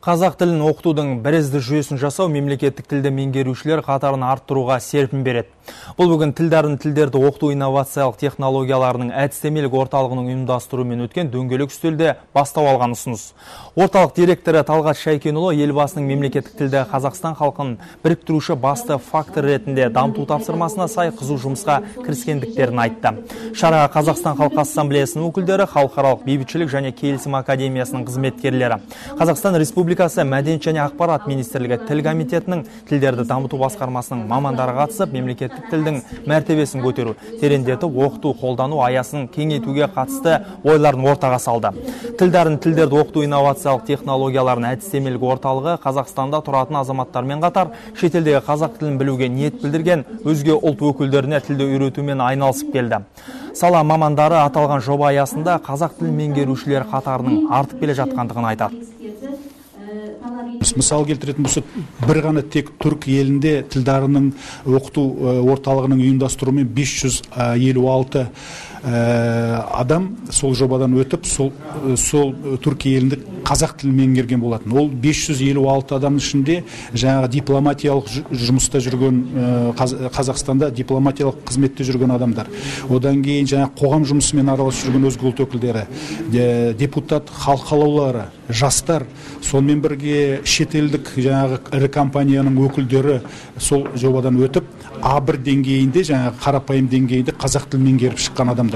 Қазақ тілін оқытудың бірізді жүйесін жасау мемлекеттік тілді меңгерушілер қатарын арттыруға серпін береді. Бұл бүгін тілдерді оқыту инновациялық технологияларының әдістемелік орталығының ұйымдастыруымен өткен дөңгелек үстелде бастау алған ұсыныс. Орталық директоры Талғат Шайкенұлы елбасының мемлекеттік тілді Қазақстан халқын біріктіруші басты фактор ретінде дамыту тапсырмасына сай қызу жұмысқа кіріскендіктерін айтты. Шараға Қазақстан Халқы Ассамблеясының өкілдері, Халықаралық бейбітшілік және келісім академиясының қызметкерлері, Қазақстан Республикасы Мәдениет және ақпарат министрлігі тіл комитетінің тілдерді дамыту басқармасының мамандары қатысып, мемлекеттік тілдің мәртебесін көтеру, тереңдетіп оқыту, қолдану аясын кеңейтуге қатысты ойларын ортаға салды. Тілдерді оқыту инновациялық технологияларын әдістемелік орталығы Қазақстанда тұратын азаматтармен қатар шетелдегі қазақ тілін білуге ниет білдірген өзге ұлт өкілдеріне тілді үйретумен айналысып келді. Сала мамандары аталған жоба аясында қазақ тілін меңгерушілер қатарының артып келе жатқандығын айтады. Мысал келтіретін болса, бір ғана тек түрк елінде тілдарының оқыту орталығының ұйымдастыруымен 556 адам сол жобадан өтіп, сол түрк елінде қазақ тілін меңгерген болатын. Ол 556 адамның ішінде жаңағы дипломатиялық жұмыста жүрген, Қазақстанда дипломатиялық қызметте жүрген адамдар. Одан кейін жаңағы қоғам жұмысымен араласып жүрген өзге ұлт өкілдері, депутат, халық қалаулылары, жастар, сонымен бірге шетелдік жаңағы ірі компанияның өкілдері сол жобадан өтіп, А1 деңгейінде, жаңағы қарапайым деңгейінде қазақ тілін меңгеріп шыққан адамдар.